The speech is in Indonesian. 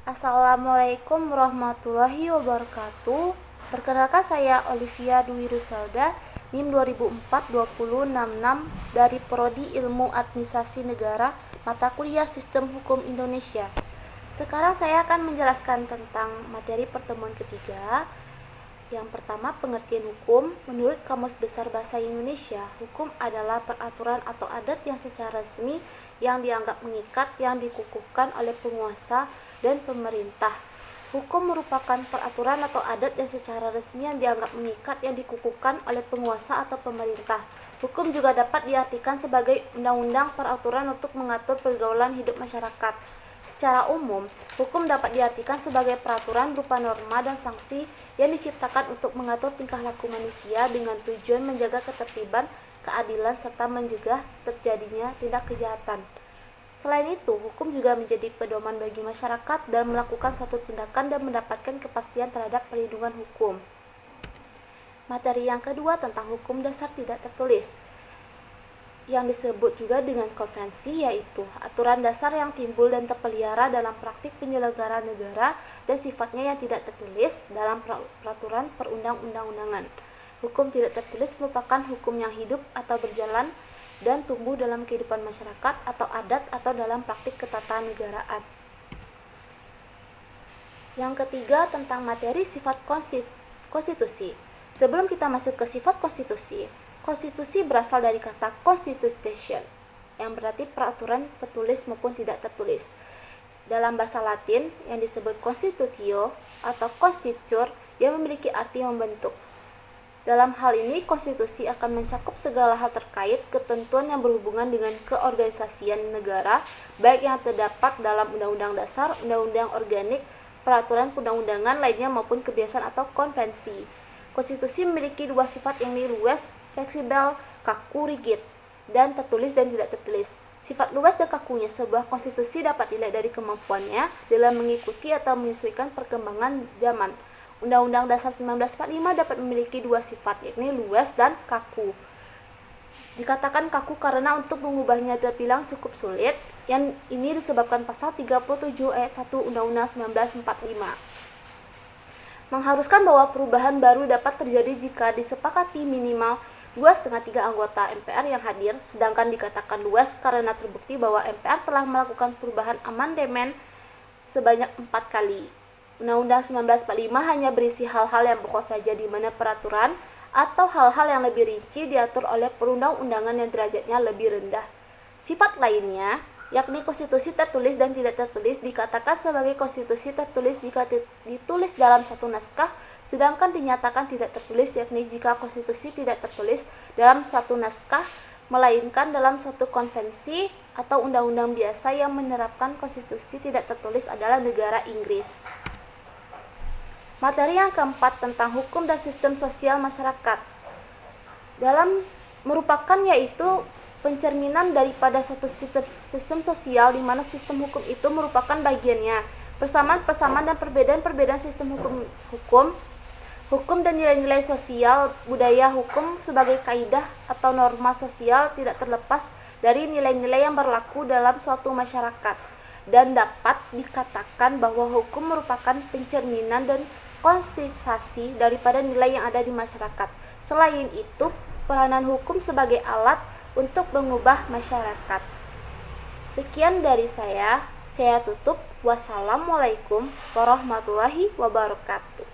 Assalamualaikum warahmatullahi wabarakatuh. Perkenalkan, saya Olivia Dwi Ruselda, NIM 2004-2066 dari Prodi Ilmu Administrasi Negara, mata kuliah Sistem Hukum Indonesia. Sekarang saya akan menjelaskan tentang materi pertemuan ketiga. Yang pertama, pengertian hukum. Menurut Kamus Besar Bahasa Indonesia, hukum adalah peraturan atau adat yang secara resmi yang dianggap mengikat, yang dikukuhkan oleh penguasa dan pemerintah. Hukum merupakan peraturan atau adat yang secara resmi yang dianggap mengikat, yang dikukuhkan oleh penguasa atau pemerintah. Hukum juga dapat diartikan sebagai undang-undang peraturan untuk mengatur pergaulan hidup masyarakat. Secara umum, hukum dapat diartikan sebagai peraturan berupa norma dan sanksi yang diciptakan untuk mengatur tingkah laku manusia dengan tujuan menjaga ketertiban, keadilan, serta mencegah terjadinya tindak kejahatan. Selain itu, hukum juga menjadi pedoman bagi masyarakat dalam melakukan suatu tindakan dan mendapatkan kepastian terhadap perlindungan hukum. Materi yang kedua tentang hukum dasar tidak tertulis, yang disebut juga dengan konvensi, yaitu aturan dasar yang timbul dan terpelihara dalam praktik penyelenggaraan negara dan sifatnya yang tidak tertulis dalam peraturan perundang-undangan. Hukum tidak tertulis merupakan hukum yang hidup atau berjalan dan tumbuh dalam kehidupan masyarakat atau adat atau dalam praktik ketatanegaraan. Yang ketiga tentang materi sifat konstitusi. Sebelum kita masuk ke sifat konstitusi, konstitusi berasal dari kata constitution, yang berarti peraturan tertulis maupun tidak tertulis. Dalam bahasa Latin yang disebut constitutio atau constitur yang memiliki arti membentuk. Dalam hal ini, konstitusi akan mencakup segala hal terkait ketentuan yang berhubungan dengan keorganisasian negara, baik yang terdapat dalam undang-undang dasar, undang-undang organik, peraturan perundang-undangan lainnya maupun kebiasaan atau konvensi. Konstitusi memiliki dua sifat, yakni luas, fleksibel, kaku, rigid, dan tertulis dan tidak tertulis. Sifat luas dan kakunya sebuah konstitusi dapat dilihat dari kemampuannya dalam mengikuti atau menyesuaikan perkembangan zaman. Undang-Undang Dasar 1945 dapat memiliki dua sifat, yakni luas dan kaku. Dikatakan kaku karena untuk mengubahnya terbilang cukup sulit, yang ini disebabkan pasal 37 ayat 1 Undang-Undang 1945. Mengharuskan bahwa perubahan baru dapat terjadi jika disepakati minimal 2/3 anggota MPR yang hadir, sedangkan dikatakan luas karena terbukti bahwa MPR telah melakukan perubahan amandemen sebanyak 4 kali. Undang-Undang 1945 hanya berisi hal-hal yang pokok saja, di mana peraturan atau hal-hal yang lebih rinci diatur oleh perundang-undangan yang derajatnya lebih rendah. Sifat lainnya, yakni konstitusi tertulis dan tidak tertulis, dikatakan sebagai konstitusi tertulis jika ditulis dalam satu naskah, sedangkan dinyatakan tidak tertulis yakni jika konstitusi tidak tertulis dalam suatu naskah, melainkan dalam suatu konvensi atau undang-undang biasa. Yang menerapkan konstitusi tidak tertulis adalah negara Inggris. Materi yang keempat tentang hukum dan sistem sosial masyarakat. Dalam merupakan yaitu pencerminan daripada suatu sistem sosial, di mana sistem hukum itu merupakan bagiannya. Persamaan dan perbedaan sistem hukum dan nilai-nilai sosial budaya hukum sebagai kaidah atau norma sosial tidak terlepas dari nilai-nilai yang berlaku dalam suatu masyarakat, dan dapat dikatakan bahwa hukum merupakan pencerminan dan konstitusi daripada nilai yang ada di masyarakat. Selain itu, peranan hukum sebagai alat untuk mengubah masyarakat. Sekian dari saya tutup. Wassalamualaikum warahmatullahi wabarakatuh.